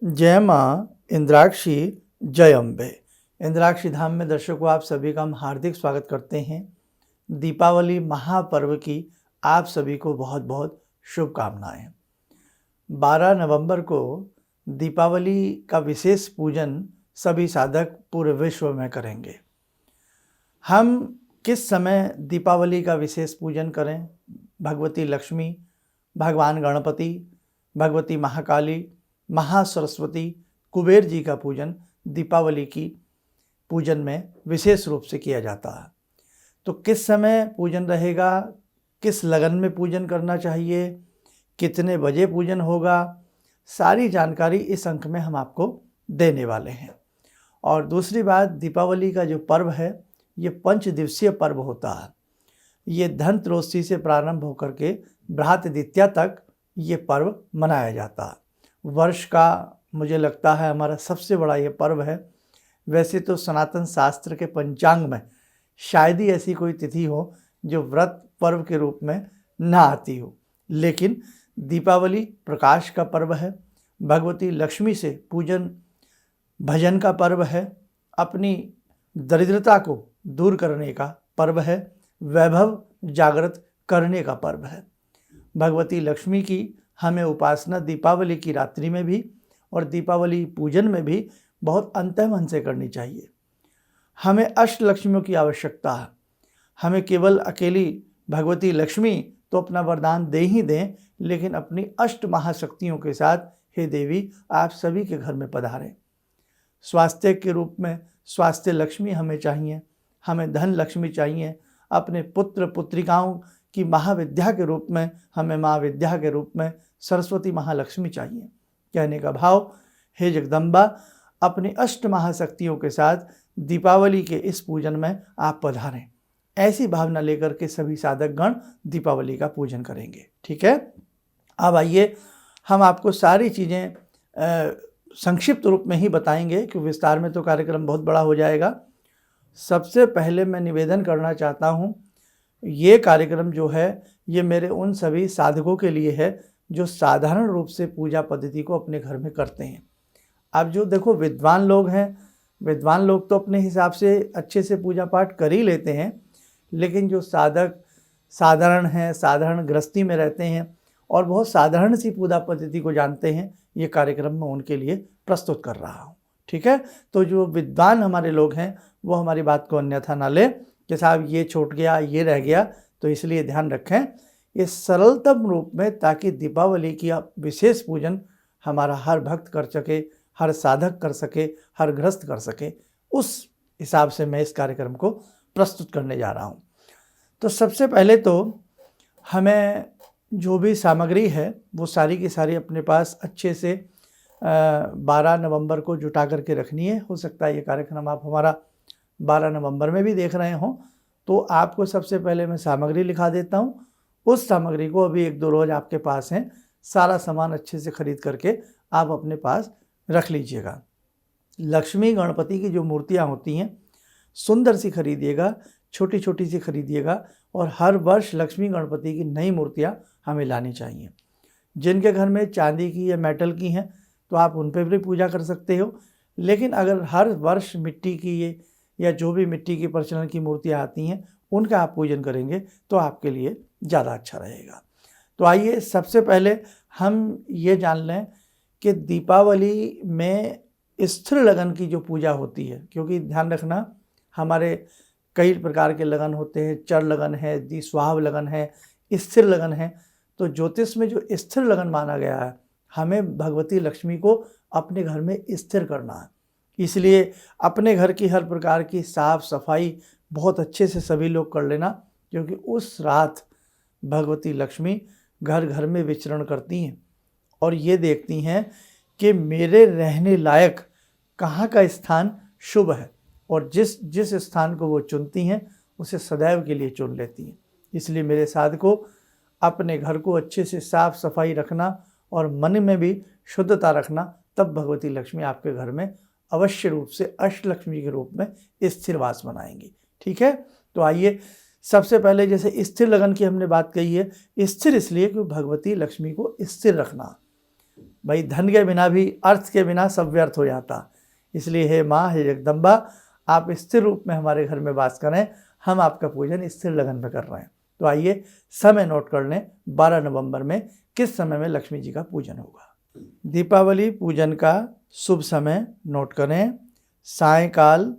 जय माँ इंद्राक्षी, जय अम्बे। इंद्राक्षी धाम में दर्शकों आप सभी का हम हार्दिक स्वागत करते हैं। दीपावली महापर्व की आप सभी को बहुत बहुत शुभकामनाएं। 12 नवंबर को दीपावली का विशेष पूजन सभी साधक पूरे विश्व में करेंगे। हम किस समय दीपावली का विशेष पूजन करें? भगवती लक्ष्मी, भगवान गणपति, भगवती महाकाली, महासरस्वती, कुबेर जी का पूजन दीपावली की पूजन में विशेष रूप से किया जाता है। तो किस समय पूजन रहेगा, किस लगन में पूजन करना चाहिए, कितने बजे पूजन होगा, सारी जानकारी इस अंक में हम आपको देने वाले हैं। और दूसरी बात, दीपावली का जो पर्व है ये 5 दिवसीय पर्व होता है। ये धनत्रयोदशी से प्रारंभ होकर के बृहस्पति तक ये पर्व मनाया जाता है। वर्ष का मुझे लगता है हमारा सबसे बड़ा ये पर्व है। वैसे तो सनातन शास्त्र के पंचांग में शायद ही ऐसी कोई तिथि हो जो व्रत पर्व के रूप में ना आती हो, लेकिन दीपावली प्रकाश का पर्व है, भगवती लक्ष्मी से पूजन भजन का पर्व है, अपनी दरिद्रता को दूर करने का पर्व है, वैभव जागृत करने का पर्व है। भगवती लक्ष्मी की हमें उपासना दीपावली की रात्रि में भी और दीपावली पूजन में भी बहुत अंतःमन से करनी चाहिए। हमें अष्टलक्ष्मियों की आवश्यकता है। हमें केवल अकेली भगवती लक्ष्मी तो अपना वरदान दे ही दें, लेकिन अपनी अष्ट महाशक्तियों के साथ हे देवी आप सभी के घर में पधारें। स्वास्थ्य के रूप में स्वास्थ्य लक्ष्मी हमें चाहिए, हमें धन लक्ष्मी चाहिए, अपने पुत्र पुत्रिकाओं की महाविद्या के रूप में हमें माँ विद्या के रूप में सरस्वती महालक्ष्मी चाहिए। कहने का भाव, हे जगदम्बा अपनी अष्ट महाशक्तियों के साथ दीपावली के इस पूजन में आप पधारें। ऐसी भावना लेकर के सभी साधक गण दीपावली का पूजन करेंगे। ठीक है, अब आइए हम आपको सारी चीज़ें संक्षिप्त रूप में ही बताएंगे, क्योंकि विस्तार में तो कार्यक्रम बहुत बड़ा हो जाएगा। सबसे पहले मैं निवेदन करना चाहता हूँ, ये कार्यक्रम जो है ये मेरे उन सभी साधकों के लिए है जो साधारण रूप से पूजा पद्धति को अपने घर में करते हैं। अब जो देखो विद्वान लोग हैं, विद्वान लोग तो अपने हिसाब से अच्छे से पूजा पाठ कर ही लेते हैं, लेकिन जो साधक साधारण हैं, साधारण गृहस्थी में रहते हैं और बहुत साधारण सी पूजा पद्धति को जानते हैं, ये कार्यक्रम मैं उनके लिए प्रस्तुत कर रहा हूँ। ठीक है, तो जो विद्वान हमारे लोग हैं वो हमारी बात को अन्यथा ना ले कि साहब ये छूट गया, ये रह गया, तो इसलिए ध्यान रखें ये सरलतम रूप में, ताकि दीपावली की विशेष पूजन हमारा हर भक्त कर सके, हर साधक कर सके, हर गृहस्थ कर सके। उस हिसाब से मैं इस कार्यक्रम को प्रस्तुत करने जा रहा हूँ। तो सबसे पहले तो हमें जो भी सामग्री है वो सारी की सारी अपने पास अच्छे से 12 नवंबर को जुटा करके रखनी है। हो सकता है ये कार्यक्रम आप हमारा 12 नवंबर में भी देख रहे हों, तो आपको सबसे पहले मैं सामग्री लिखा देता हूँ। उस सामग्री को अभी 1-2 रोज आपके पास हैं, सारा सामान अच्छे से खरीद करके आप अपने पास रख लीजिएगा। लक्ष्मी गणपति की जो मूर्तियाँ होती हैं सुंदर सी खरीदिएगा, छोटी छोटी सी खरीदिएगा, और हर वर्ष लक्ष्मी गणपति की नई मूर्तियाँ हमें लानी चाहिए। जिनके घर में चांदी की या मेटल की हैं तो आप उन पर भी पूजा कर सकते हो, लेकिन अगर हर वर्ष मिट्टी की ये या जो भी मिट्टी की प्रचलन की मूर्तियाँ आती हैं उनका आप पूजन करेंगे तो आपके लिए ज़्यादा अच्छा रहेगा। तो आइए सबसे पहले हम ये जान लें कि दीपावली में स्थिर लगन की जो पूजा होती है, क्योंकि ध्यान रखना हमारे कई प्रकार के लगन होते हैं, चर लगन है, द्विस्वाव लगन है, स्थिर लगन है। तो ज्योतिष में जो स्थिर लगन माना गया है, हमें भगवती लक्ष्मी को अपने घर में स्थिर करना है। इसलिए अपने घर की हर प्रकार की साफ सफाई बहुत अच्छे से सभी लोग कर लेना, क्योंकि उस रात भगवती लक्ष्मी घर घर में विचरण करती हैं और ये देखती हैं कि मेरे रहने लायक कहाँ का स्थान शुभ है, और जिस जिस स्थान को वो चुनती हैं उसे सदैव के लिए चुन लेती हैं। इसलिए मेरे साधकों अपने घर को अच्छे से साफ सफाई रखना और मन में भी शुद्धता रखना, तब भगवती लक्ष्मी आपके घर में अवश्य रूप से अष्टलक्ष्मी के रूप में स्थिर वास बनाएंगी। ठीक है, तो आइए सबसे पहले जैसे स्थिर लगन की हमने बात कही है, स्थिर इसलिए कि भगवती लक्ष्मी को स्थिर रखना। भाई धन के बिना भी, अर्थ के बिना सब व्यर्थ हो जाता। इसलिए हे माँ, हे जगदम्बा, आप स्थिर रूप में हमारे घर में वास करें, हम आपका पूजन स्थिर लगन में कर रहे हैं। तो आइए समय नोट कर लें, 12 नवंबर में किस समय में लक्ष्मी जी का पूजन होगा। दीपावली पूजन का शुभ समय नोट करें, सायंकाल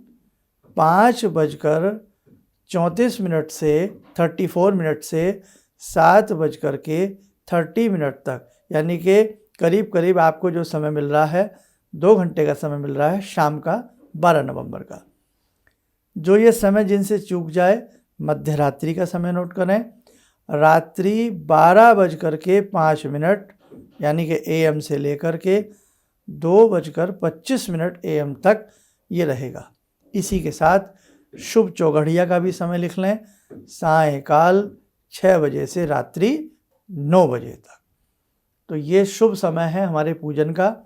5:34 से 7:30 तक, यानी कि करीब करीब आपको जो समय मिल रहा है 2 घंटे का समय मिल रहा है शाम का 12 नवंबर का। जो ये समय जिनसे चूक जाए, मध्य रात्रि का समय नोट करें, रात्रि 12:05 यानी कि AM से लेकर के 2:25 AM तक ये रहेगा। इसी के साथ शुभ चौघड़िया का भी समय लिख लें, सायंकाल 6 बजे से रात्रि 9 बजे तक। तो ये शुभ समय है हमारे पूजन का।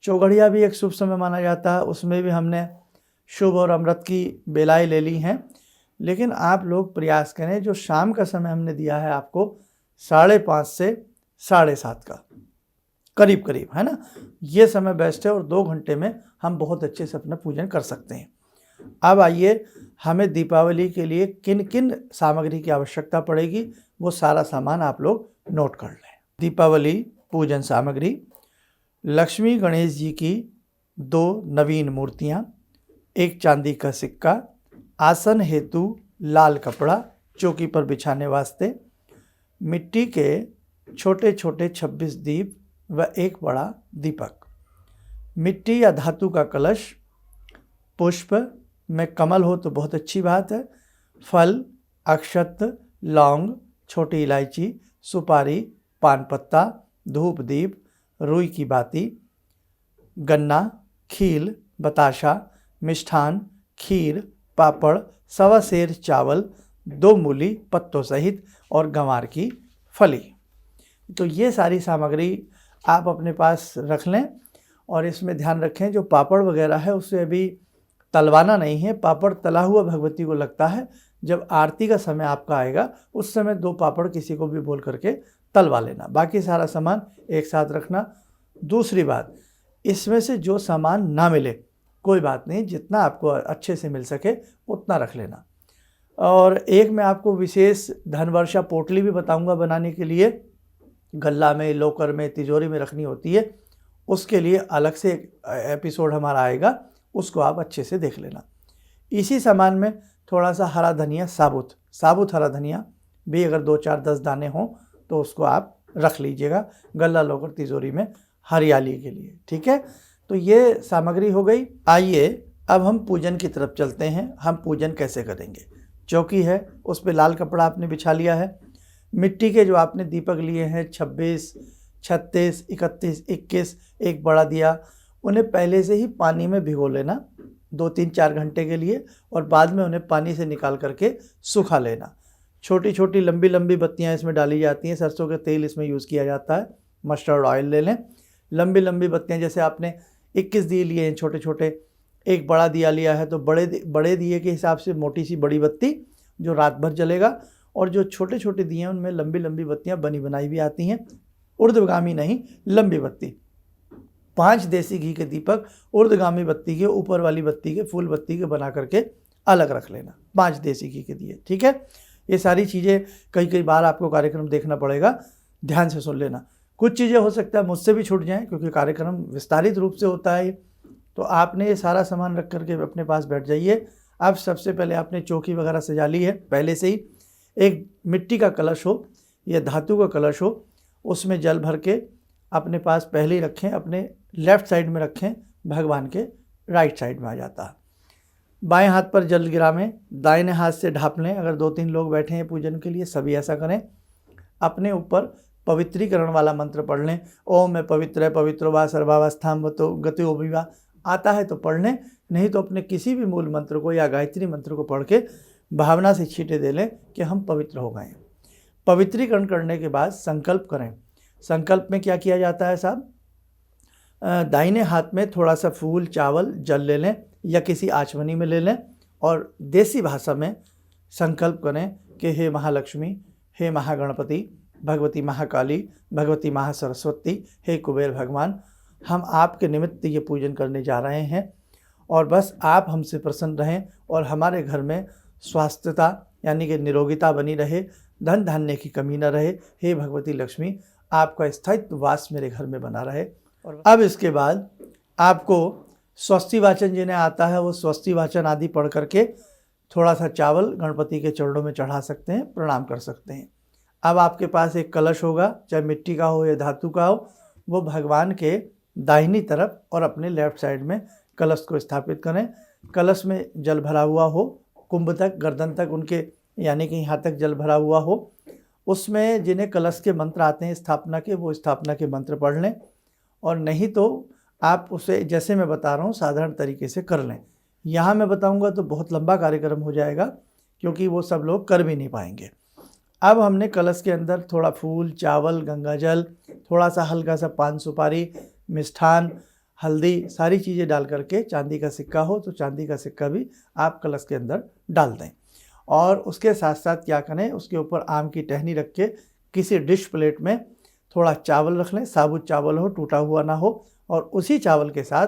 चौघड़िया भी एक शुभ समय माना जाता है, उसमें भी हमने शुभ और अमृत की बेलाएँ ले ली हैं। लेकिन आप लोग प्रयास करें, जो शाम का समय हमने दिया है आपको 5:30 से 7:30 का करीब करीब, है ना, ये समय बेस्ट है और 2 घंटे में हम बहुत अच्छे से अपना पूजन कर सकते हैं। अब आइए, हमें दीपावली के लिए किन किन सामग्री की आवश्यकता पड़ेगी, वो सारा सामान आप लोग नोट कर लें। दीपावली पूजन सामग्री: लक्ष्मी गणेश जी की 2 नवीन मूर्तियाँ, 1 चांदी का सिक्का, आसन हेतु लाल कपड़ा चौकी पर बिछाने वास्ते, मिट्टी के छोटे छोटे 26 दीप व 1 बड़ा दीपक, मिट्टी या धातु का कलश, पुष्प में कमल हो तो बहुत अच्छी बात है, फल, अक्षत, लौंग, छोटी इलायची, सुपारी, पान पत्ता, धूप दीप, रुई की बाती, गन्ना, खील, बताशा, मिष्ठान, खीर, पापड़, 1.25 सेर चावल, 2 मूली पत्तों सहित और गंवार की फली। तो ये सारी सामग्री आप अपने पास रख लें और इसमें ध्यान रखें, जो पापड़ वगैरह है उसे अभी तलवाना नहीं है। पापड़ तला हुआ भगवती को लगता है। जब आरती का समय आपका आएगा उस समय 2 पापड़ किसी को भी बोल करके तलवा लेना, बाकी सारा सामान एक साथ रखना। दूसरी बात, इसमें से जो सामान ना मिले कोई बात नहीं, जितना आपको अच्छे से मिल सके उतना रख लेना। और एक मैं आपको विशेष धनवर्षा पोटली भी बताऊंगा बनाने के लिए, गल्ला में, लॉकर में, तिजोरी में रखनी होती है, उसके लिए अलग से एक एपिसोड हमारा आएगा, उसको आप अच्छे से देख लेना। इसी सामान में थोड़ा सा हरा धनिया, साबुत हरा धनिया भी अगर 2-4-10 दाने हों तो उसको आप रख लीजिएगा गल्ला, लॉकर, तिजोरी में हरियाली के लिए, ठीक है। तो ये सामग्री हो गई। आइए अब हम पूजन की तरफ चलते हैं। हम पूजन कैसे करेंगे? चौकी है, उस पर लाल कपड़ा आपने बिछा लिया है, मिट्टी के जो आपने दीपक लिए हैं 26, 36, 31, 21, 1 बड़ा दिया, उन्हें पहले से ही पानी में भिगो लेना 2-3-4 घंटे के लिए और बाद में उन्हें पानी से निकाल करके सुखा लेना। छोटी छोटी लंबी लंबी बत्तियां इसमें डाली जाती हैं, सरसों का तेल इसमें यूज़ किया जाता है, मस्टर्ड ऑयल ले लें। लंबी लंबी बत्तियां, जैसे आपने 21 दिए लिए हैं छोटे छोटे, 1 बड़ा दिया लिया है तो बड़े दिए के हिसाब से मोटी सी बड़ी बत्ती जो रात भर जलेगा, और जो छोटे छोटे दिए हैं उनमें लंबी लंबी बत्तियां बनी बनाई भी आती हैं, ऊर्ध्वगामी नहीं, लंबी बत्ती। 5 देसी घी के दीपक ऊर्ध्वगामी बत्ती के, ऊपर वाली बत्ती के, फूल बत्ती के बना करके अलग रख लेना, 5 देसी घी के दिए, ठीक है। ये सारी चीज़ें कई बार आपको कार्यक्रम देखना पड़ेगा, ध्यान से सुन लेना। कुछ चीज़ें हो सकता है मुझसे भी छूट जाएं क्योंकि कार्यक्रम विस्तारित रूप से होता है, तो आपने ये सारा सामान रख करके अपने पास बैठ जाइए। अब सबसे पहले आपने चौकी वगैरह सजा ली है पहले से ही। एक मिट्टी का कलश हो या धातु का कलश हो, उसमें जल भर के अपने पास पहले ही रखें, अपने लेफ़्ट साइड में रखें, भगवान के राइट साइड में आ जाता है। बाएं हाथ पर जल गिरावें, दाहिने हाथ से ढाँप लें। अगर 2-3 लोग बैठे हैं पूजन के लिए, सभी ऐसा करें। अपने ऊपर पवित्रीकरण वाला मंत्र पढ़ लें। ओम में पवित्र है, पवित्रो वा सर्वावस्थाम तो गतिओ विवा, आता है तो पढ़ लें, नहीं तो अपने किसी भी मूल मंत्र को या गायत्री मंत्र को पढ़ के भावना से छींटे दे लें कि हम पवित्र हो गए। पवित्रीकरण करने के बाद संकल्प करें। संकल्प में क्या किया जाता है साहब? दाहिने हाथ में थोड़ा सा फूल, चावल, जल ले लें या किसी आचमनी में ले लें और देसी भाषा में संकल्प करें कि हे महालक्ष्मी, हे महागणपति, भगवती महाकाली, भगवती महासरस्वती, हे कुबेर भगवान, हम आपके निमित्त ये पूजन करने जा रहे हैं और बस आप हमसे प्रसन्न रहें और हमारे घर में स्वास्थ्यता यानी कि निरोगिता बनी रहे, धन धान्य की कमी न रहे। हे भगवती लक्ष्मी, आपका स्थायित्व वास मेरे घर में बना रहे। और अब इसके बाद आपको स्वस्ति वाचन जिन्हें आता है वो स्वस्ति वाचन आदि पढ़ करके थोड़ा सा चावल गणपति के चरणों में चढ़ा सकते हैं, प्रणाम कर सकते हैं। अब आपके पास एक कलश होगा, चाहे मिट्टी का हो या धातु का हो, वो भगवान के दाहिनी तरफ और अपने लेफ्ट साइड में कलश को स्थापित करें। कलश में जल भरा हुआ हो, कुंभ तक, गर्दन तक उनके यानी कि यहाँ तक जल भरा हुआ हो। उसमें जिन्हें कलश के मंत्र आते हैं स्थापना के, वो स्थापना के मंत्र पढ़ लें, और नहीं तो आप उसे जैसे मैं बता रहा हूँ साधारण तरीके से कर लें। यहाँ मैं बताऊँगा तो बहुत लंबा कार्यक्रम हो जाएगा, क्योंकि वो सब लोग कर भी नहीं पाएंगे। अब हमने कलश के अंदर थोड़ा फूल, चावल, गंगा जल, थोड़ा सा हल्का सा पान सुपारी, मिष्ठान, हल्दी, सारी चीज़ें डाल करके, चांदी का सिक्का हो तो चांदी का सिक्का भी आप कलश के अंदर डाल दें। और उसके साथ साथ क्या करें, उसके ऊपर आम की टहनी रख के किसी डिश प्लेट में थोड़ा चावल रख लें, साबुत चावल हो, टूटा हुआ ना हो, और उसी चावल के साथ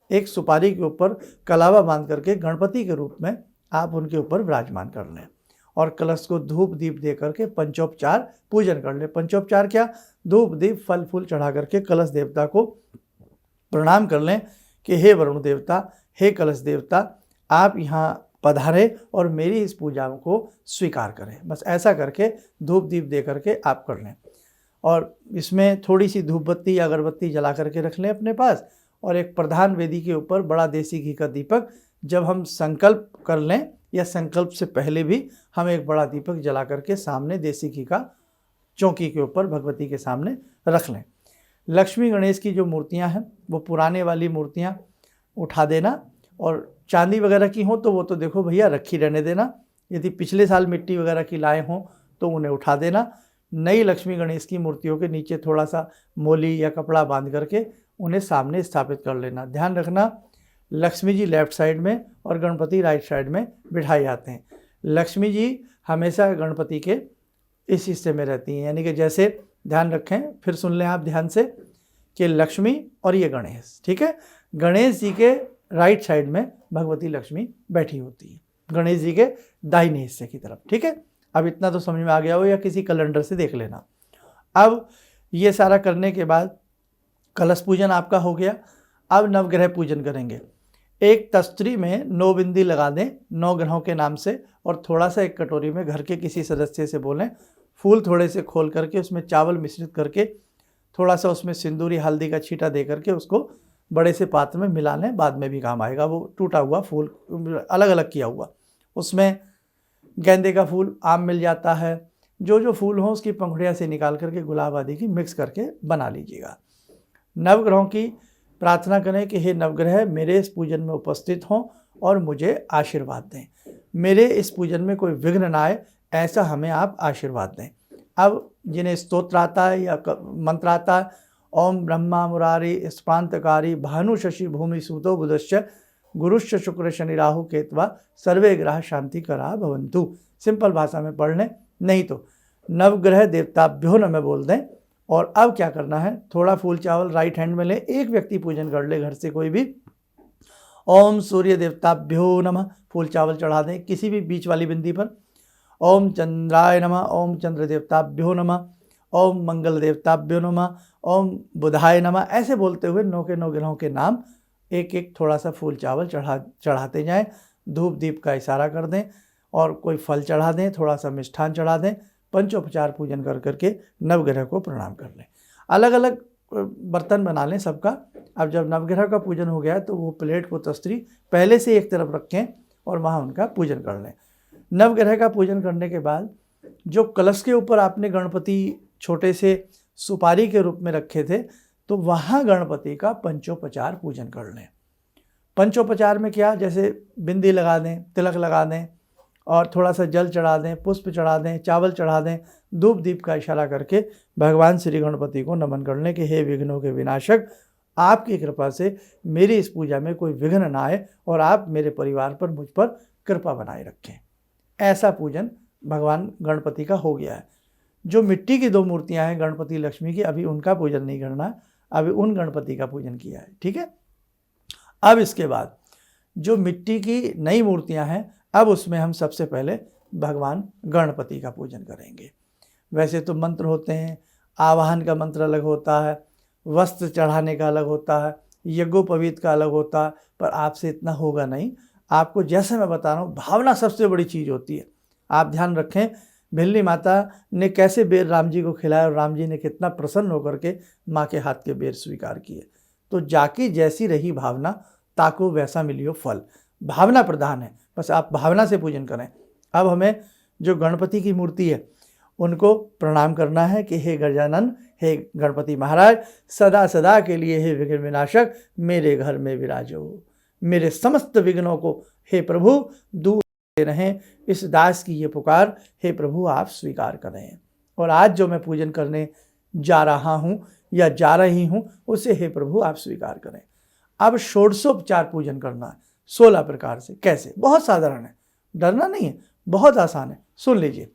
एक सुपारी के ऊपर कलावा बांध करके गणपति के रूप में आप उनके ऊपर विराजमान कर लें और कलश को धूप दीप दे करके पंचोपचार पूजन कर लें। पंचोपचार क्या, धूप दीप फल फूल चढ़ा करके कलश देवता को प्रणाम कर लें कि हे वरुण देवता, हे कलश देवता, आप यहाँ पधारें और मेरी इस पूजा को स्वीकार करें। बस ऐसा करके धूप दीप दे करके आप कर लें, और इसमें थोड़ी सी धूप बत्ती या अगरबत्ती जला करके रख लें अपने पास, और एक प्रधान वेदी के ऊपर बड़ा देसी घी का दीपक, जब हम संकल्प कर लें या संकल्प से पहले भी हम एक बड़ा दीपक जला करके सामने देसी घी का चौकी के ऊपर भगवती के सामने रख लें। लक्ष्मी गणेश की जो मूर्तियां हैं वो पुराने वाली मूर्तियां उठा देना, और चांदी वगैरह की हो तो वो तो देखो भैया रखी रहने देना। यदि पिछले साल मिट्टी वगैरह की लाए हों तो उन्हें उठा देना। नई लक्ष्मी गणेश की मूर्तियों के नीचे थोड़ा सा मोली या कपड़ा बांध करके उन्हें सामने स्थापित कर लेना। ध्यान रखना, लक्ष्मी जी लेफ्ट साइड में और गणपति राइट साइड में बिठाए जाते हैं। लक्ष्मी जी हमेशा गणपति के इस हिस्से में रहती हैं, यानी कि जैसे ध्यान रखें, फिर सुन लें आप ध्यान से, कि लक्ष्मी और ये गणेश, ठीक है, गणेश जी के राइट साइड में भगवती लक्ष्मी बैठी होती है, गणेश जी के दाहिने हिस्से की तरफ, ठीक है। अब इतना तो समझ में आ गया हो, या किसी कैलेंडर से देख लेना। अब ये सारा करने के बाद कलश पूजन आपका हो गया। अब नवग्रह पूजन करेंगे। एक तस्तरी में 9 बिंदी लगा दें 9 ग्रहों के नाम से, और थोड़ा सा एक कटोरी में घर के किसी सदस्य से बोलें, फूल थोड़े से खोल करके उसमें चावल मिश्रित करके थोड़ा सा उसमें सिंदूरी हल्दी का छींटा दे करके उसको बड़े से पात्र में मिला लें, बाद में भी काम आएगा। वो टूटा हुआ फूल अलग अलग किया हुआ, उसमें गेंदे का फूल आम मिल जाता है, जो जो फूल हो उसकी पंखुड़ियाँ से निकाल करके गुलाब आदि की मिक्स करके बना लीजिएगा। नवग्रहों की प्रार्थना करें कि हे नवग्रह मेरे इस पूजन में उपस्थित हों और मुझे आशीर्वाद दें, मेरे इस पूजन में कोई विघ्न ना आए, ऐसा हमें आप आशीर्वाद दें। अब जिन्हें स्तोत्र आता है या मंत्र आता है, ओम ब्रह्मा मुरारी स्पांतकारी भानु शशि भूमि सूतो बुधश्च गुरुश्च शुक्र शनि राहु केतवा सर्वे ग्रह शांति करा भवंतु, सिंपल भाषा में पढ़ लें, नहीं तो नवग्रह देवताभ्यो नमः बोल दें। और अब क्या करना है, थोड़ा फूल चावल राइट हैंड में ले, एक व्यक्ति पूजन कर ले घर से कोई भी, ओम सूर्य देवताभ्यो नमः, फूल चावल चढ़ा दें किसी भी बीच वाली बिंदी पर। ओम चंद्राय नमः, ओम चंद्र देवताभ्यो नमः, ओम मंगल देवताभ्यो नमः, ओम बुधाय नमः, ऐसे बोलते हुए 9 के 9 ग्रहों के नाम एक एक थोड़ा सा फूल चावल चढ़ाते जाएं। धूप दीप का इशारा कर दें और कोई फल चढ़ा दें, थोड़ा सा मिष्ठान चढ़ा दें। पंचोपचार पूजन कर करके नवग्रह को प्रणाम कर लें। अलग अलग बर्तन बना लें सबका। अब जब नवग्रह का पूजन हो गया तो वो प्लेट को तस्तरी पहले से एक तरफ रखें और वहाँ उनका पूजन कर लें। नवग्रह का पूजन करने के बाद जो कलश के ऊपर आपने गणपति छोटे से सुपारी के रूप में रखे थे, तो वहाँ गणपति का पंचोपचार पूजन कर लें। पंचोपचार में क्या, जैसे बिंदी लगा दें, तिलक लगा दें और थोड़ा सा जल चढ़ा दें, पुष्प चढ़ा दें, चावल चढ़ा दें, धूप दीप का इशारा करके भगवान श्री गणपति को नमन कर लें कि हे विघ्नों के विनाशक, आपकी कृपा से मेरी इस पूजा में कोई विघ्न ना आए और आप मेरे परिवार पर, मुझ पर कृपा बनाए रखें। ऐसा पूजन भगवान गणपति का हो गया है। जो मिट्टी की 2 मूर्तियां हैं गणपति लक्ष्मी की, अभी उनका पूजन नहीं करना है, अभी उन गणपति का पूजन किया है, ठीक है। अब इसके बाद जो मिट्टी की नई मूर्तियां हैं, अब उसमें हम सबसे पहले भगवान गणपति का पूजन करेंगे। वैसे तो मंत्र होते हैं, आवाहन का मंत्र अलग होता है, वस्त्र चढ़ाने का अलग होता है, यज्ञोपवीत का अलग होता है, पर आपसे इतना होगा नहीं। आपको जैसे मैं बता रहा हूँ, भावना सबसे बड़ी चीज़ होती है। आप ध्यान रखें, भिल्ली माता ने कैसे बेर राम जी को खिलाया और राम जी ने कितना प्रसन्न होकर के माँ के हाथ के बेर स्वीकार किए। तो जाकी जैसी रही भावना, ताको वैसा मिलियो फल। भावना प्रधान है, बस आप भावना से पूजन करें। अब हमें जो गणपति की मूर्ति है उनको प्रणाम करना है कि हे गजानन, हे गणपति महाराज, सदा सदा के लिए हे विघ्न विनाशक मेरे घर में विराजो। मेरे समस्त विघ्नों को हे प्रभु दूर रहें। इस दास की ये पुकार हे प्रभु आप स्वीकार करें। और आज जो मैं पूजन करने जा रहा हूँ या जा रही हूँ, उसे हे प्रभु आप स्वीकार करें। अब षोडशोपचार पूजन करना है 16 प्रकार से। कैसे? बहुत साधारण है, डरना नहीं है, बहुत आसान है। सुन लीजिए।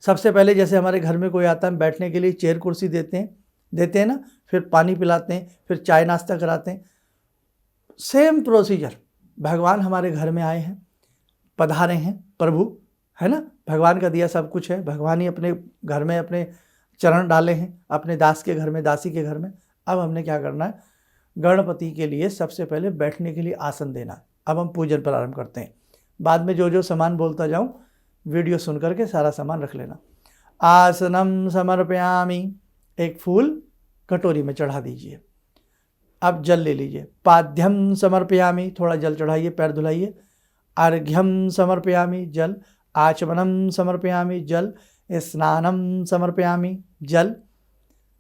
सबसे पहले जैसे हमारे घर में कोई आता है, बैठने के लिए चेयर कुर्सी देते हैं ना, फिर पानी पिलाते हैं, फिर चाय नाश्ता कराते हैं। सेम प्रोसीजर, भगवान हमारे घर में आए हैं, पधारे हैं प्रभु, है ना, भगवान का दिया सब कुछ है, भगवान ही अपने घर में अपने चरण डाले हैं, अपने दास के घर में, दासी के घर में। अब हमने क्या करना है, गणपति के लिए सबसे पहले बैठने के लिए आसन देना है। अब हम पूजन प्रारंभ करते हैं। बाद में जो जो सामान बोलता जाऊं, वीडियो सुन करके सारा सामान रख लेना। आसनम समर्पयामि, एक फूल कटोरी में चढ़ा दीजिए। अब जल ले लीजिए। पाद्यम समर्पयामि, थोड़ा जल चढ़ाइए, पैर धुलाइए। अर्घ्यम समर्पयामि, जल। आचमनम समर्पयामि, जल। स्नानम समर्पयामि, जल।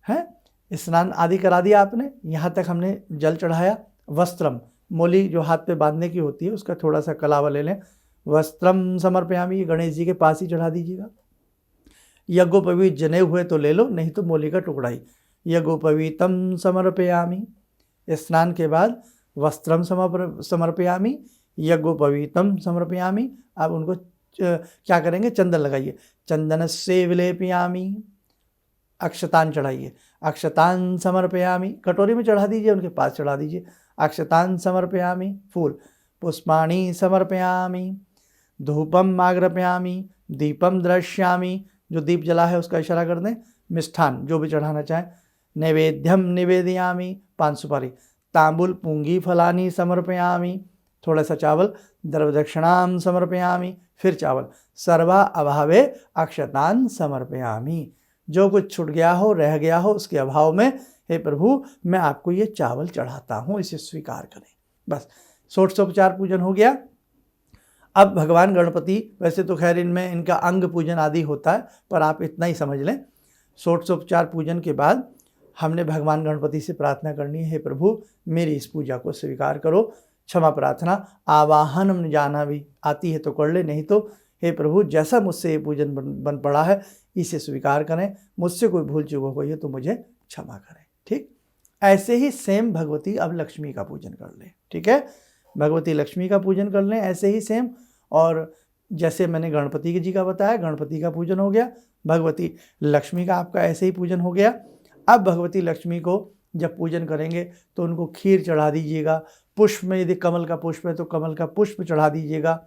है, स्नान आदि करा दिया आपने, यहाँ तक हमने जल चढ़ाया। वस्त्रम, मोली जो हाथ पे बांधने की होती है उसका थोड़ा सा कलावा ले लें। वस्त्रम समर्पयामि, ये गणेश जी के पास ही चढ़ा दीजिएगा। यज्ञोपवीत जने हुए तो ले लो, नहीं तो मोली का टुकड़ा ही। यज्ञोपवीतम समर्पयामि, स्नान के बाद वस्त्रम समर्पयामि, यज्ञोपवीतम समर्पयामि। अब उनको क्या करेंगे, चंदन लगाइए। चंदन से विलेपयामि, अक्षतान चढ़ाइए। अक्षतान समर्पयामि, कटोरी में चढ़ा दीजिए, उनके पास चढ़ा दीजिए। अक्षतान समर्पयामि, फूल। पुष्पाणि समर्पयामि, धूपम आग्रपयामि, दीपम दृश्यामि, जो दीप जला है उसका इशारा कर दें। मिष्ठान, जो भी चढ़ाना चाहें। नैवेद्यम निवेदयामि, 5 सुपारी। तांबुल पूंगी फलानी समर्पयामि, थोड़ा सा चावल। द्रव्यदक्षिणाम समर्पयामि, फिर चावल। सर्वा अभावे अक्षतान समर्पयामि, जो कुछ छूट गया हो, रह गया हो, उसके अभाव में हे प्रभु मैं आपको ये चावल चढ़ाता हूँ, इसे स्वीकार करें। बस षोडशोपचार पूजन हो गया। अब भगवान गणपति, वैसे तो खैर इनमें इनका अंग पूजन आदि होता है, पर आप इतना ही समझ लें। षोडशोपचार पूजन के बाद हमने भगवान गणपति से प्रार्थना करनी है, हे प्रभु मेरी इस पूजा को स्वीकार करो। क्षमा प्रार्थना, आवाहन हम जाना भी आती है तो कर ले, नहीं तो हे प्रभु जैसा मुझसे ये पूजन बन पड़ा है इसे स्वीकार करें। मुझसे कोई भूल चूक हो गई है तो मुझे क्षमा करें। ठीक, ऐसे ही सेम भगवती अब लक्ष्मी का पूजन कर लें। ठीक है, भगवती लक्ष्मी का पूजन कर लें ऐसे ही सेम। और जैसे मैंने गणपति जी का बताया, गणपति का पूजन हो गया, भगवती लक्ष्मी का आपका ऐसे ही पूजन हो गया। अब भगवती लक्ष्मी को जब पूजन करेंगे तो उनको खीर चढ़ा दीजिएगा। पुष्प में यदि कमल का पुष्प है तो कमल का पुष्प चढ़ा दीजिएगा।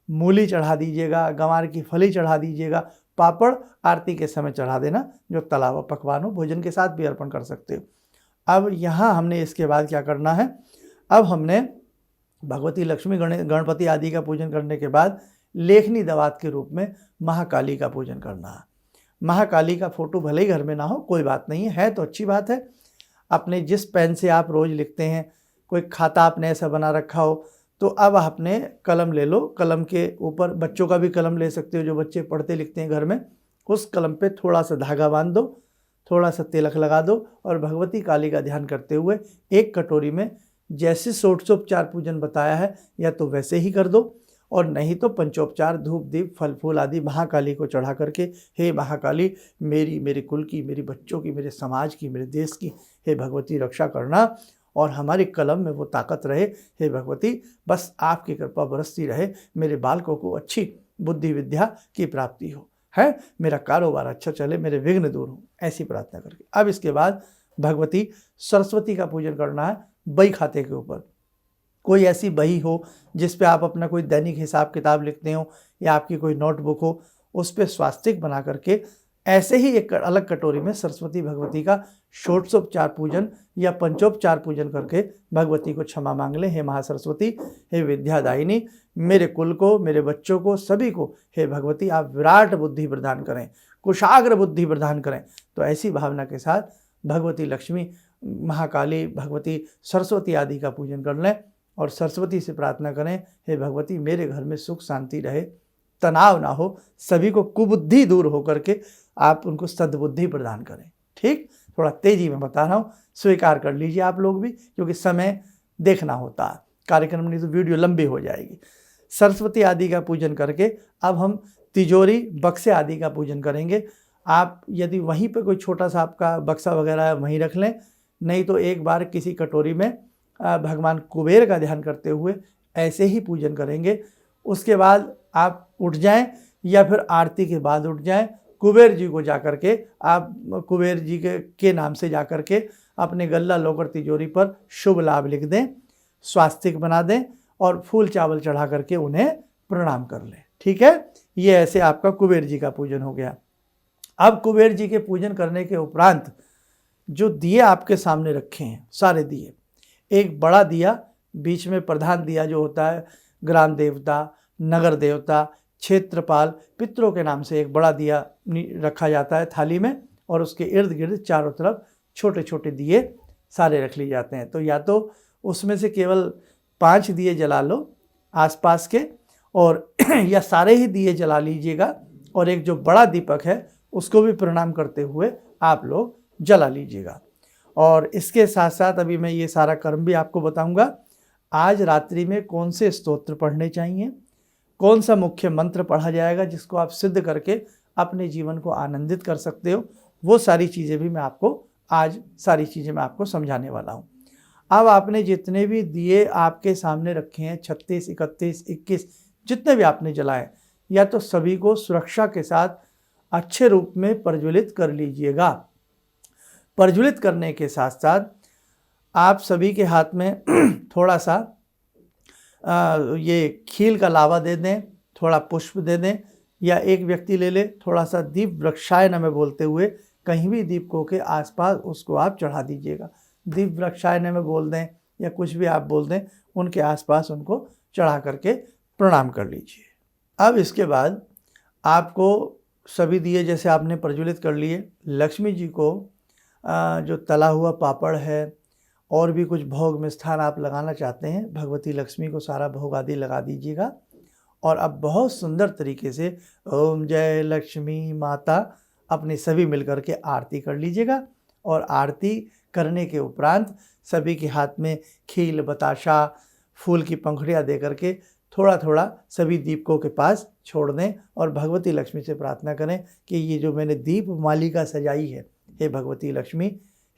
मूली चढ़ा दीजिएगा, गंवार की फली चढ़ा दीजिएगा। पापड़ आरती के समय चढ़ा देना, जो तला हुआ पकवान हो, भोजन के साथ भी अर्पण कर सकते हो। अब यहाँ हमने इसके बाद क्या करना है, अब हमने भगवती लक्ष्मी गणपति आदि का पूजन करने के बाद लेखनी दवात के रूप में महाकाली का पूजन करना है। महाकाली का फोटो भले ही घर में ना हो, कोई बात नहीं है तो अच्छी बात है। अपने जिस पेन से आप रोज़ लिखते हैं, कोई खाता आपने ऐसा बना रखा हो, तो अब आपने कलम ले लो। कलम के ऊपर बच्चों का भी कलम ले सकते हो, जो बच्चे पढ़ते लिखते हैं घर में। उस कलम पे थोड़ा सा धागा बांध दो, थोड़ा सा तिलक लगा दो और भगवती काली का ध्यान करते हुए एक कटोरी में जैसे षोडशोपचार पूजन बताया है या तो वैसे ही कर दो, और नहीं तो पंचोपचार धूप दीप फल फूल आदि महाकाली को चढ़ा करके, हे महाकाली मेरी, मेरे कुल की, मेरे बच्चों की, मेरे समाज की, मेरे देश की हे भगवती रक्षा करना, और हमारे कलम में वो ताकत रहे। हे भगवती बस आपकी कृपा बरसती रहे, मेरे बालकों को अच्छी बुद्धि विद्या की प्राप्ति हो। है, मेरा कारोबार अच्छा चले, मेरे विघ्न दूर हों, ऐसी प्रार्थना करके। अब इसके बाद भगवती सरस्वती का पूजन करना है बही खाते के ऊपर। कोई ऐसी बही हो जिस पे आप अपना कोई दैनिक हिसाब किताब लिखते हो या आपकी कोई नोटबुक हो, उस पर स्वास्तिक बना करके ऐसे ही एक अलग कटोरी में सरस्वती भगवती का षोडशोपचार पूजन या पंचोपचार पूजन करके भगवती को क्षमा मांग लें। हे महासरस्वती, हे विद्यादायिनी, मेरे कुल को, मेरे बच्चों को, सभी को हे भगवती आप विराट बुद्धि प्रदान करें, कुशाग्र बुद्धि प्रदान करें। तो ऐसी भावना के साथ भगवती लक्ष्मी, महाकाली, भगवती सरस्वती आदि का पूजन कर लें और सरस्वती से प्रार्थना करें, हे भगवती मेरे घर में सुख शांति रहे, तनाव ना हो, सभी को कुबुद्धि दूर होकर के आप उनको सद्बुद्धि प्रदान करें। ठीक, थोड़ा तेजी में बता रहा हूँ, स्वीकार कर लीजिए आप लोग भी, क्योंकि समय देखना होता है कार्यक्रम, नहीं तो वीडियो लंबी हो जाएगी। सरस्वती आदि का पूजन करके अब हम तिजोरी, बक्से आदि का पूजन करेंगे। आप यदि वहीं पे कोई छोटा सा आपका बक्सा वगैरह है वहीं रख लें, नहीं तो एक बार किसी कटोरी में भगवान कुबेर का ध्यान करते हुए ऐसे ही पूजन करेंगे। उसके बाद आप उठ जाएं या फिर आरती के बाद उठ जाएं, कुबेर जी को जाकर के आप कुबेर जी के नाम से जाकर के अपने गल्ला लोकर तिजोरी पर शुभ लाभ लिख दें, स्वास्तिक बना दें और फूल चावल चढ़ा करके उन्हें प्रणाम कर लें। ठीक है, ये ऐसे आपका कुबेर जी का पूजन हो गया। अब कुबेर जी के पूजन करने के उपरांत जो दिए आपके सामने रखे हैं, सारे दिए, एक बड़ा दिया, बीच में प्रधान दिया जो होता है, ग्राम देवता, नगर देवता, क्षेत्रपाल, पितरों के नाम से एक बड़ा दिया रखा जाता है थाली में, और उसके इर्द गिर्द चारों तरफ छोटे छोटे दिए सारे रख लिए जाते हैं। तो या तो उसमें से केवल 5 दिए जला लो आसपास के, और या सारे ही दिए जला लीजिएगा, और एक जो बड़ा दीपक है उसको भी प्रणाम करते हुए आप लोग जला लीजिएगा। और इसके साथ साथ अभी मैं ये सारा कर्म भी आपको बताऊंगा। आज रात्रि में कौन से स्तोत्र पढ़ने चाहिए, कौन सा मुख्य मंत्र पढ़ा जाएगा जिसको आप सिद्ध करके अपने जीवन को आनंदित कर सकते हो, वो सारी चीज़ें भी मैं आपको समझाने वाला हूँ। अब आपने जितने भी दिए आपके सामने रखे हैं, 36, 31, 21 जितने भी आपने जलाए, या तो सभी को सुरक्षा के साथ अच्छे रूप में प्रज्वलित कर लीजिएगा। प्रज्वलित करने के साथ साथ आप सभी के हाथ में थोड़ा सा ये खील का लावा दे दें, थोड़ा पुष्प दे दें, या एक व्यक्ति ले ले, थोड़ा सा दीप वृक्षाय नमः बोलते हुए कहीं भी दीपकों के आसपास उसको आप चढ़ा दीजिएगा। दीप वृक्षाय नमः बोल दें या कुछ भी आप बोल दें, उनके आसपास उनको चढ़ा करके प्रणाम कर लीजिए। अब इसके बाद आपको सभी दिए जैसे आपने प्रज्वलित कर लिए, लक्ष्मी जी को जो तला हुआ पापड़ है और भी कुछ भोग में स्थान आप लगाना चाहते हैं, भगवती लक्ष्मी को सारा भोग आदि लगा दीजिएगा। और अब बहुत सुंदर तरीके से ओम जय लक्ष्मी माता अपने सभी मिलकर के आरती कर लीजिएगा। और आरती करने के उपरांत सभी के हाथ में खील, बताशा, फूल की पंखुड़ियाँ दे करके थोड़ा थोड़ा सभी दीपकों के पास छोड़ दें और भगवती लक्ष्मी से प्रार्थना करें कि ये जो मैंने दीप मालिका सजाई है, हे भगवती लक्ष्मी,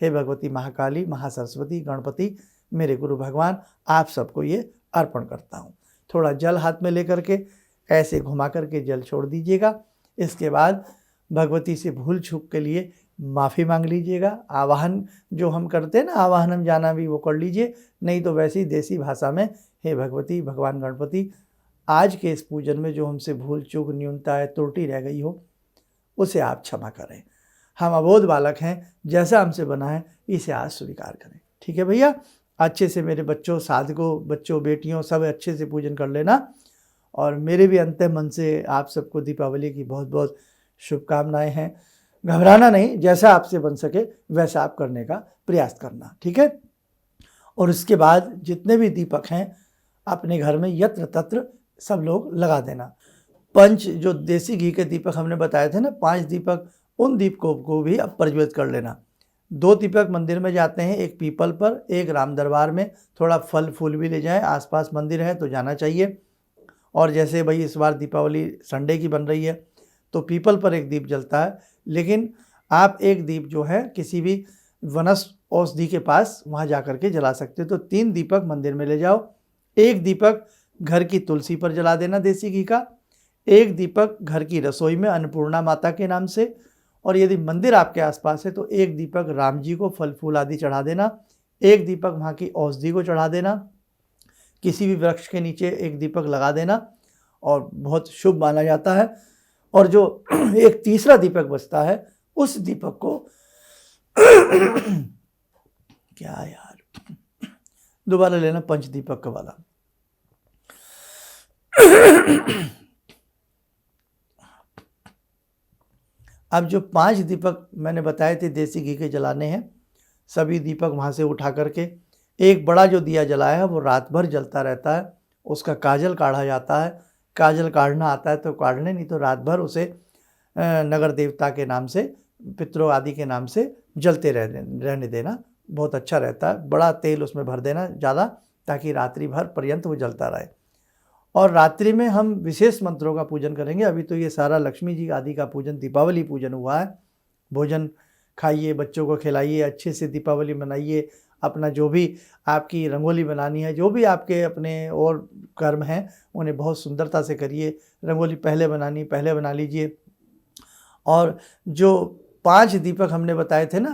हे भगवती महाकाली, महासरस्वती, गणपति, मेरे गुरु भगवान, आप सबको ये अर्पण करता हूँ। थोड़ा जल हाथ में लेकर के ऐसे घुमा करके जल छोड़ दीजिएगा। इसके बाद भगवती से भूल चूक के लिए माफ़ी मांग लीजिएगा। आवाहन जो हम करते हैं ना, आवाहनम जाना भी वो कर लीजिए, नहीं तो वैसी देसी भाषा में हे भगवती, भगवान गणपति, आज के इस पूजन में जो हमसे भूल चूक, न्यूनता है, त्रुटि रह गई हो, उसे आप क्षमा करें। हम अबोध बालक हैं, जैसा हमसे बना है इसे आज स्वीकार करें। ठीक है भैया, अच्छे से मेरे बच्चों, साधकों, बच्चों, बेटियों, सब अच्छे से पूजन कर लेना। और मेरे भी अंतः मन से आप सबको दीपावली की बहुत बहुत शुभकामनाएं हैं। घबराना नहीं, जैसा आपसे बन सके वैसा आप करने का प्रयास करना। ठीक है। और उसके बाद जितने भी दीपक हैं अपने घर में यत्र तत्र सब लोग लगा देना। पंच जो देसी घी के दीपक हमने बताए थे ना, 5 दीपक, उन दीपकों को भी अब प्रज्वलित कर लेना। 2 दीपक मंदिर में जाते हैं, एक पीपल पर, एक राम दरबार में। थोड़ा फल फूल भी ले जाएं, आसपास मंदिर है तो जाना चाहिए। और जैसे भाई इस बार दीपावली संडे की बन रही है तो पीपल पर एक दीप जलता है, लेकिन आप एक दीप जो है किसी भी वनस्पति औषधि के पास वहाँ जा कर के जला सकते हो। तो 3 दीपक मंदिर में ले जाओ। एक दीपक घर की तुलसी पर जला देना देसी घी का, एक दीपक घर की रसोई में अन्नपूर्णा माता के नाम से, और यदि मंदिर आपके आसपास है तो एक दीपक राम जी को फल फूल आदि चढ़ा देना, एक दीपक वहाँ की औषधि को चढ़ा देना, किसी भी वृक्ष के नीचे एक दीपक लगा देना और बहुत शुभ माना जाता है। और जो एक तीसरा दीपक बचता है उस दीपक को क्या यार, दोबारा लेना पंच दीपक का वाला। अब जो 5 दीपक मैंने बताए थे देसी घी के जलाने हैं, सभी दीपक वहाँ से उठा करके एक बड़ा जो दिया जलाया है वो रात भर जलता रहता है, उसका काजल काढ़ा जाता है। काजल काढ़ना आता है तो काढ़ने, नहीं तो रात भर उसे नगर देवता के नाम से, पितरों आदि के नाम से जलते रहने देना, बहुत अच्छा रहता है। बड़ा तेल उसमें भर देना ज़्यादा, ताकि रात्रि भर पर्यंत वो जलता रहे। और रात्रि में हम विशेष मंत्रों का पूजन करेंगे। अभी तो ये सारा लक्ष्मी जी आदि का पूजन, दीपावली पूजन हुआ है। भोजन खाइए, बच्चों को खिलाइए, अच्छे से दीपावली मनाइए। अपना जो भी आपकी रंगोली बनानी है, जो भी आपके अपने और कर्म हैं, उन्हें बहुत सुंदरता से करिए। रंगोली पहले बना लीजिए। और जो 5 दीपक हमने बताए थे ना,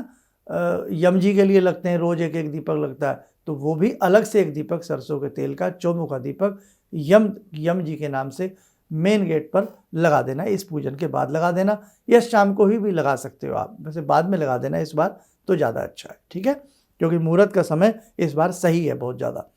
यम जी के लिए लगते हैं, रोज़ एक एक दीपक लगता है, तो वो भी अलग से एक दीपक सरसों के तेल का चौमुखा दीपक यम जी के नाम से मेन गेट पर लगा देना। इस पूजन के बाद लगा देना, या शाम को ही भी लगा सकते हो आप, वैसे बाद में लगा देना इस बार तो ज़्यादा अच्छा है, ठीक है, क्योंकि मुहूर्त का समय इस बार सही है बहुत ज़्यादा।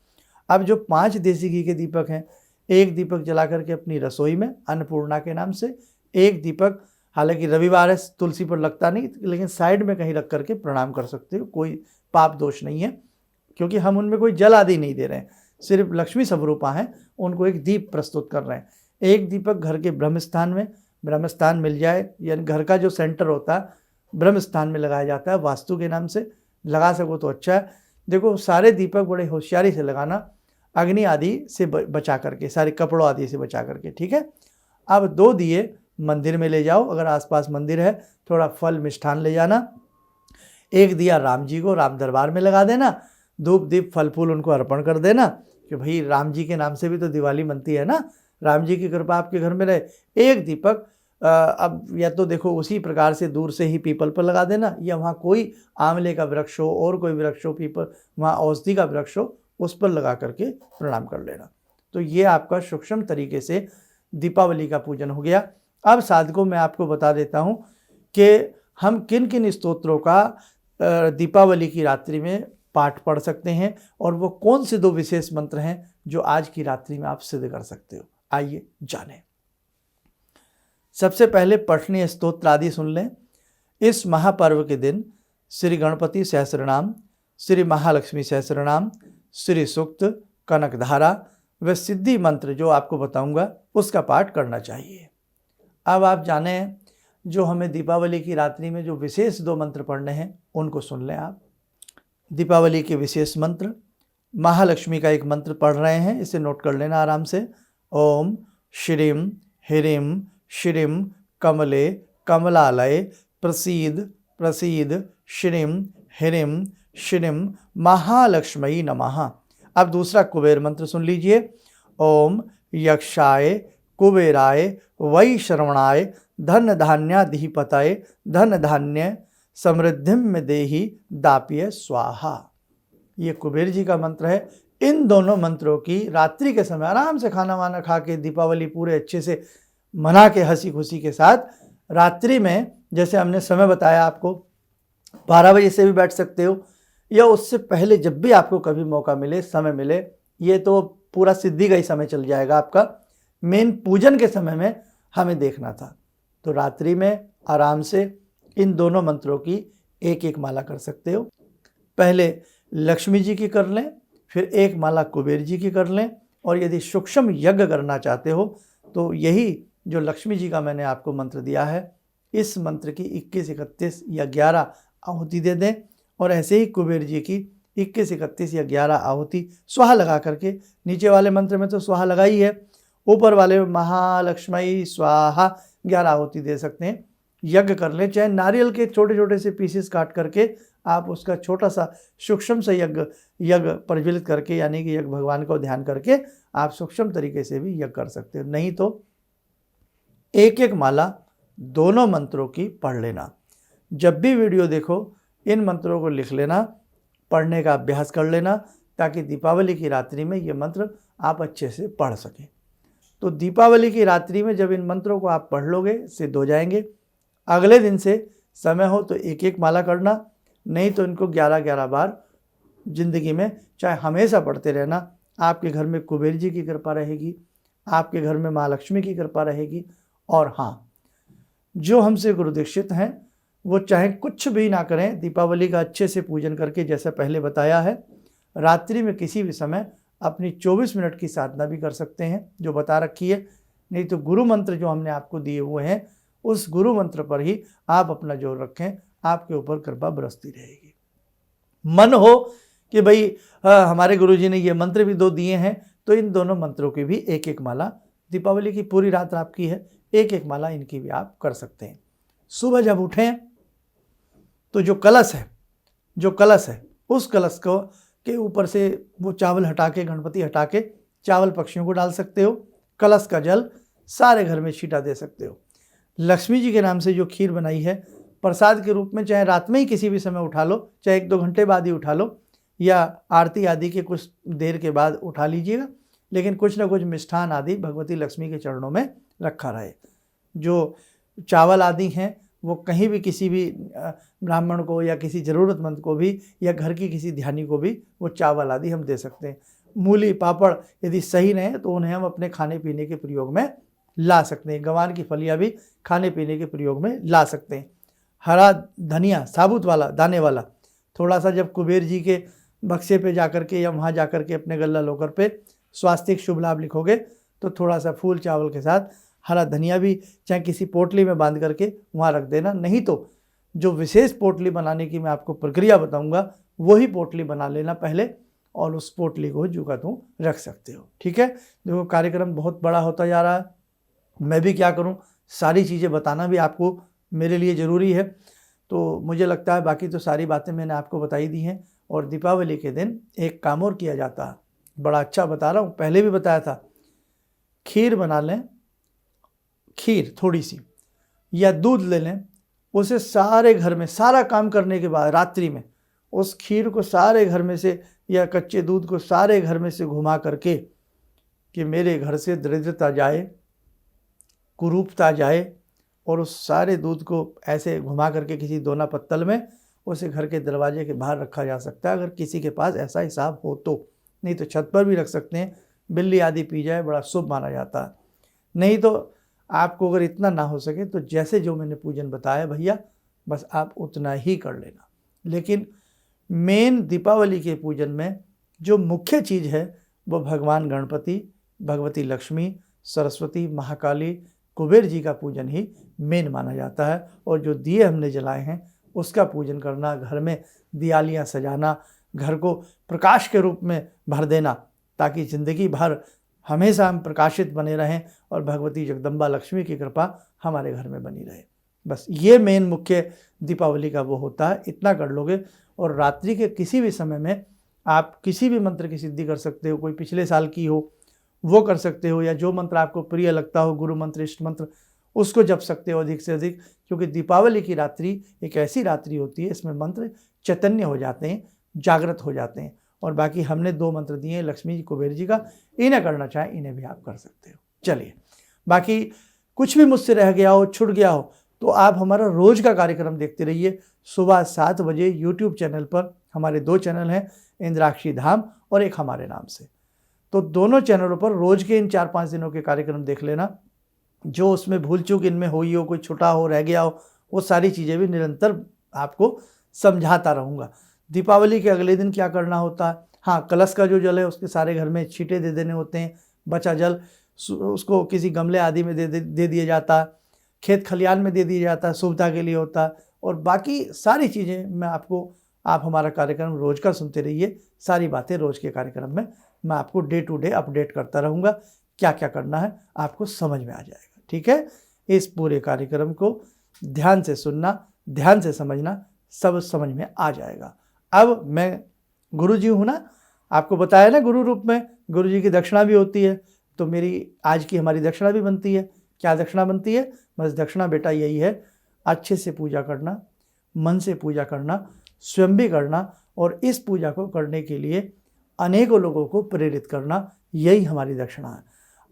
अब जो 5 देसी घी के दीपक हैं, एक दीपक जला करके अपनी रसोई में अन्नपूर्णा के नाम से, एक दीपक हालांकि रविवार है तुलसी पर लगता नहीं, लेकिन साइड में कहीं रख करके प्रणाम कर सकते हो, कोई पाप दोष नहीं है, क्योंकि हम उनमें कोई जल आदि नहीं दे रहे हैं, सिर्फ लक्ष्मी स्वरूपा हैं, उनको एक दीप प्रस्तुत कर रहे हैं। एक दीपक घर के ब्रह्मस्थान में, ब्रह्मस्थान मिल जाए, यानी घर का जो सेंटर होता है ब्रह्मस्थान में लगाया जाता है, वास्तु के नाम से लगा सको तो अच्छा है। देखो सारे दीपक बड़े होशियारी से लगाना, अग्नि आदि से बचा करके, सारे कपड़ों आदि से बचा करके, ठीक है। अब 2 दिए मंदिर में ले जाओ, अगर आसपास मंदिर है, थोड़ा फल मिष्ठान ले जाना। एक दिया राम जी को राम दरबार में लगा देना, धूप दीप फल फूल उनको अर्पण कर देना, कि भाई राम जी के नाम से भी तो दिवाली मनती है ना, राम जी की कृपा आपके घर में रहे। एक दीपक अब या तो देखो उसी प्रकार से दूर से ही पीपल पर लगा देना, या वहाँ कोई आंवले का वृक्ष हो और कोई वृक्ष हो, पीपल वहाँ औषधि का वृक्ष हो, उस पर लगा करके प्रणाम कर लेना। तो ये आपका सूक्ष्म तरीके से दीपावली का पूजन हो गया। अब साधकों मैं आपको बता देता हूँ कि हम किन किन स्तोत्रों का दीपावली की रात्रि में पाठ पढ़ सकते हैं, और वो कौन से 2 विशेष मंत्र हैं जो आज की रात्रि में आप सिद्ध कर सकते हो। आइए जानें। सबसे पहले पठनीय स्तोत्र आदि सुन लें। इस महापर्व के दिन श्री गणपति सहस्रनाम, श्री महालक्ष्मी सहस्रनाम, श्री सूक्त, कनकधारा व सिद्धि मंत्र जो आपको बताऊंगा उसका पाठ करना चाहिए। अब आप जाने जो हमें दीपावली की रात्रि में जो विशेष 2 मंत्र पढ़ने हैं उनको सुन लें आप। दीपावली के विशेष मंत्र, महालक्ष्मी का एक मंत्र पढ़ रहे हैं, इसे नोट कर लेना आराम से। ओम श्रीं ह्रीं श्रीं कमले कमलालय प्रसीद प्रसीद श्रीं ह्रीं श्रीं महालक्ष्मी नमः। अब दूसरा कुबेर मंत्र सुन लीजिए। ओम यक्षाय कुबेराय वैश्रवणाय धन धान्याधिपतये धन धान्य समृद्धिम में देहि दाप्य स्वाहा। ये कुबेर जी का मंत्र है। इन दोनों मंत्रों की रात्रि के समय आराम से खाना वाना खा के, दीपावली पूरे अच्छे से मना के, हंसी खुशी के साथ रात्रि में, जैसे हमने समय बताया आपको 12 बजे से भी बैठ सकते हो, या उससे पहले जब भी आपको कभी मौका मिले, समय मिले, ये तो पूरा सिद्धि का ही समय चल जाएगा आपका। मेन पूजन के समय में हमें देखना था, तो रात्रि में आराम से इन दोनों मंत्रों की एक एक माला कर सकते हो। पहले लक्ष्मी जी की कर लें, फिर एक माला कुबेर जी की कर लें, और यदि सूक्ष्म यज्ञ करना चाहते हो तो यही जो लक्ष्मी जी का मैंने आपको मंत्र दिया है, इस मंत्र की 21, 31 या 11 आहुति दे दें, और ऐसे ही कुबेर जी की 21, 31 या 11 आहुति स्वाहा लगा करके, नीचे वाले मंत्र में तो स्वाहा लगा ही है, ऊपर वाले महालक्ष्मी स्वाहा 11 आहुति दे सकते हैं। यज्ञ कर लें, चाहे नारियल के छोटे छोटे से पीसेस काट करके आप उसका छोटा सा सूक्ष्म से यज्ञ प्रज्वलित करके, यानी कि यज्ञ भगवान को ध्यान करके आप सूक्ष्म तरीके से भी यज्ञ कर सकते हो। नहीं तो एक एक माला दोनों मंत्रों की पढ़ लेना। जब भी वीडियो देखो इन मंत्रों को लिख लेना, पढ़ने का अभ्यास कर लेना, ताकि दीपावली की रात्रि में ये मंत्र आप अच्छे से पढ़ सकें। तो दीपावली की रात्रि में जब इन मंत्रों को आप पढ़ लोगे, सिद्ध हो जाएंगे। अगले दिन से समय हो तो एक एक माला करना, नहीं तो इनको 11-11 बार जिंदगी में चाहे हमेशा पढ़ते रहना। आपके घर में कुबेर जी की कृपा रहेगी, आपके घर में माँ लक्ष्मी की कृपा रहेगी। और हाँ, जो हमसे गुरु दीक्षित हैं वो चाहे कुछ भी ना करें, दीपावली का अच्छे से पूजन करके, जैसा पहले बताया है, रात्रि में किसी भी समय अपनी 24 मिनट की साधना भी कर सकते हैं जो बता रखी है। नहीं तो गुरु मंत्र जो हमने आपको दिए हुए हैं उस गुरु मंत्र पर ही आप अपना जोर रखें, आपके ऊपर कृपा बरसती रहेगी। मन हो कि भाई हमारे गुरुजी ने ये मंत्र भी 2 दिए हैं, तो इन दोनों मंत्रों की भी एक एक माला, दीपावली की पूरी रात आपकी है, एक एक माला इनकी भी आप कर सकते हैं। सुबह जब उठें तो जो कलश है उस कलश को के ऊपर से वो चावल हटा के, गणपति हटा के चावल पक्षियों को डाल सकते हो। कलश का जल सारे घर में छींटा दे सकते हो। लक्ष्मी जी के नाम से जो खीर बनाई है प्रसाद के रूप में, चाहे रात में ही किसी भी समय उठा लो, चाहे 1-2 घंटे बाद ही उठा लो, या आरती आदि के कुछ देर के बाद उठा लीजिएगा, लेकिन कुछ ना कुछ मिष्ठान आदि भगवती लक्ष्मी के चरणों में रखा रहे। जो चावल आदि हैं वो कहीं भी किसी भी ब्राह्मण को या किसी ज़रूरतमंद को भी, या घर की किसी ध्यानी को भी वो चावल आदि हम दे सकते हैं। मूली पापड़ यदि सही नहीं तो उन्हें हम अपने खाने पीने के प्रयोग में ला सकते हैं। गंवार की फलियाँ भी खाने पीने के प्रयोग में ला सकते हैं। हरा धनिया साबुत वाला, दाने वाला, थोड़ा सा जब कुबेर जी के बक्से पे जाकर के या वहाँ जाकर के अपने गल्ला लोकर पे स्वास्तिक शुभ लाभ लिखोगे तो थोड़ा सा फूल चावल के साथ हरा धनिया भी चाहे किसी पोटली में बांध करके वहाँ रख देना। नहीं तो जो विशेष पोटली बनाने की मैं आपको प्रक्रिया बताऊंगा वही पोटली बना लेना पहले, और उस पोटली को जू का तू रख सकते हो। ठीक है, देखो कार्यक्रम बहुत बड़ा होता जा रहा है, मैं भी क्या करूं, सारी चीज़ें बताना भी आपको मेरे लिए ज़रूरी है। तो मुझे लगता है बाकी तो सारी बातें मैंने आपको बताई दी हैं। और दीपावली के दिन एक काम और किया जाता है, बड़ा अच्छा बता रहा हूँ, पहले भी बताया था। खीर बना लें, खीर थोड़ी सी, या दूध ले लें, उसे सारे घर में सारा काम करने के बाद रात्रि में उस खीर को सारे घर में से, या कच्चे दूध को सारे घर में से घुमा करके कि मेरे घर से दरिद्रता जाए, कुरूपता जाए, और उस सारे दूध को ऐसे घुमा करके किसी दोना पत्तल में उसे घर के दरवाजे के बाहर रखा जा सकता है, अगर किसी के पास ऐसा हिसाब हो तो। नहीं तो छत पर भी रख सकते हैं, बिल्ली आदि पी जाए बड़ा शुभ माना जाता है। नहीं तो आपको अगर इतना ना हो सके तो जैसे जो मैंने पूजन बताया भैया, बस आप उतना ही कर लेना। लेकिन मेन दीपावली के पूजन में जो मुख्य चीज़ है वो भगवान गणपति, भगवती लक्ष्मी, सरस्वती, महाकाली, कुबेर जी का पूजन ही मेन माना जाता है। और जो दिए हमने जलाए हैं उसका पूजन करना, घर में दियालियाँ सजाना, घर को प्रकाश के रूप में भर देना, ताकि ज़िंदगी भर हमेशा हम प्रकाशित बने रहें और भगवती जगदम्बा लक्ष्मी की कृपा हमारे घर में बनी रहे। बस ये मेन मुख्य दीपावली का वो होता है। इतना कर लोगे और रात्रि के किसी भी समय में आप किसी भी मंत्र की सिद्धि कर सकते हो। कोई पिछले साल की हो वो कर सकते हो, या जो मंत्र आपको प्रिय लगता हो, गुरु मंत्र, इष्ट मंत्र, उसको जप सकते हो अधिक से अधिक। क्योंकि दीपावली की रात्रि एक ऐसी रात्रि होती है, इसमें मंत्र चैतन्य हो जाते हैं, जागृत हो जाते हैं। और बाकी हमने 2 मंत्र दिए हैं लक्ष्मी जी, कुबेर जी का, इन्हें करना चाहें इन्हें भी आप कर सकते हो। चलिए, बाकी कुछ भी मुझसे रह गया हो, छूट गया हो, तो आप हमारा रोज का कार्यक्रम देखते रहिए। सुबह 7 बजे यूट्यूब चैनल पर हमारे 2 चैनल हैं, इंद्राक्षी धाम और एक हमारे नाम से। तो दोनों चैनलों पर रोज के इन 4-5 दिनों के कार्यक्रम देख लेना। जो उसमें भूल चूक इनमें हुई हो, कोई छुटा हो, रह गया हो, वो सारी चीज़ें भी निरंतर आपको समझाता रहूँगा। दीपावली के अगले दिन क्या करना होता है, हाँ, कलश का जो जल है उसके सारे घर में छींटे दे देने होते हैं। बचा जल उसको किसी गमले आदि में दे दिया जाता है, खेत खलियान में दे दिया जाता है, शुभता के लिए होता है। और बाकी सारी चीज़ें मैं आपको, आप हमारा कार्यक्रम रोज़ का सुनते रहिए। सारी बातें रोज़ के कार्यक्रम में मैं आपको डे टू डे अपडेट करता रहूँगा। क्या क्या करना है आपको समझ में आ जाएगा। ठीक है, इस पूरे कार्यक्रम को ध्यान से सुनना, ध्यान से समझना, सब समझ में आ जाएगा। अब मैं गुरु जी हूँ ना, आपको बताया ना, गुरु रूप में गुरु जी की दक्षिणा भी होती है, तो मेरी आज की हमारी दक्षिणा भी बनती है। क्या दक्षिणा बनती है? बस दक्षिणा बेटा यही है, अच्छे से पूजा करना, मन से पूजा करना, स्वयं भी करना, और इस पूजा को करने के लिए अनेकों लोगों को प्रेरित करना, यही हमारी दक्षिणा है।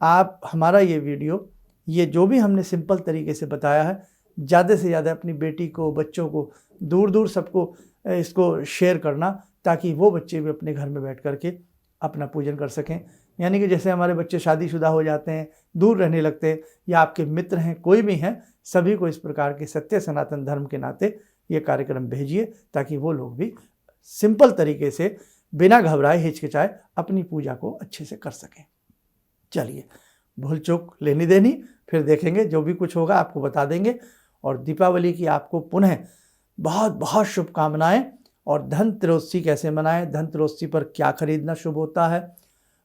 आप हमारा ये वीडियो, ये जो भी हमने सिंपल तरीके से बताया है, ज़्यादा से ज़्यादा अपनी बेटी को, बच्चों को, दूर दूर सबको इसको शेयर करना, ताकि वो बच्चे भी अपने घर में बैठ कर के अपना पूजन कर सकें। यानी कि जैसे हमारे बच्चे शादीशुदा हो जाते हैं, दूर रहने लगते हैं, या आपके मित्र हैं, कोई भी हैं, सभी को इस प्रकार के सत्य सनातन धर्म के नाते ये कार्यक्रम भेजिए, ताकि वो लोग भी सिंपल तरीके से बिना घबराए, हिचकिचाए अपनी पूजा को अच्छे से कर सकें। चलिए, भूल चूक लेनी देनी, फिर देखेंगे, जो भी कुछ होगा आपको बता देंगे। और दीपावली की आपको पुनः बहुत बहुत शुभकामनाएं। और धनत्रयोदशी कैसे मनाएं, धनत्रयोदशी पर क्या खरीदना शुभ होता है,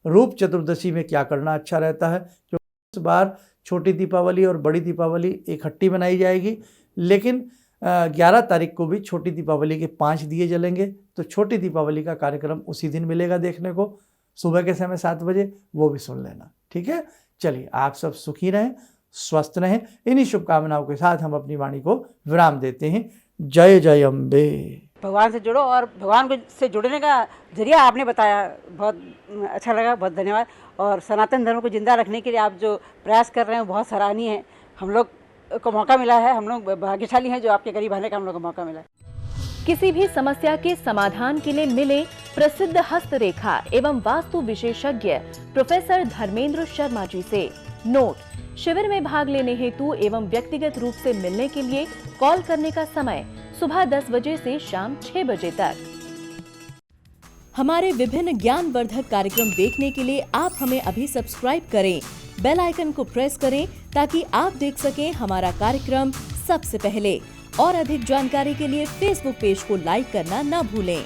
रूप चतुर्दशी में क्या करना अच्छा रहता है, क्योंकि इस बार छोटी दीपावली और बड़ी दीपावली इकट्ठी मनाई जाएगी, लेकिन 11 तारीख को भी छोटी दीपावली के 5 दिए जलेंगे। तो छोटी दीपावली का कार्यक्रम उसी दिन मिलेगा देखने को, सुबह के समय 7 बजे, वो भी सुन लेना, ठीक है। चलिए, आप सब सुखी रहें, स्वस्थ रहें। इन्हीं शुभकामनाओं के साथ हम अपनी वाणी को विराम देते हैं। जय जय अम्बे। भगवान से जुड़ो, और भगवान से जुड़ने का जरिया आपने बताया, बहुत अच्छा लगा, बहुत धन्यवाद। और सनातन धर्म को जिंदा रखने के लिए आप जो प्रयास कर रहे हैं बहुत सराहनीय है। हम लोग को मौका मिला है, हम लोग भाग्यशाली हैं जो आपके करीब आने का हम लोग को मौका मिला है। किसी भी समस्या के समाधान के लिए मिले प्रसिद्ध हस्तरेखा एवं वास्तु विशेषज्ञ प्रोफेसर धर्मेंद्र शर्मा जी से। नोट: शिविर में भाग लेने हेतु एवं व्यक्तिगत रूप से मिलने के लिए कॉल करने का समय सुबह 10 बजे से शाम 6 बजे तक। हमारे विभिन्न ज्ञानवर्धक कार्यक्रम देखने के लिए आप हमें अभी सब्सक्राइब करें, बेल आइकन को प्रेस करें, ताकि आप देख सकें हमारा कार्यक्रम सबसे पहले। और अधिक जानकारी के लिए फेसबुक पेज को लाइक करना न भूलें।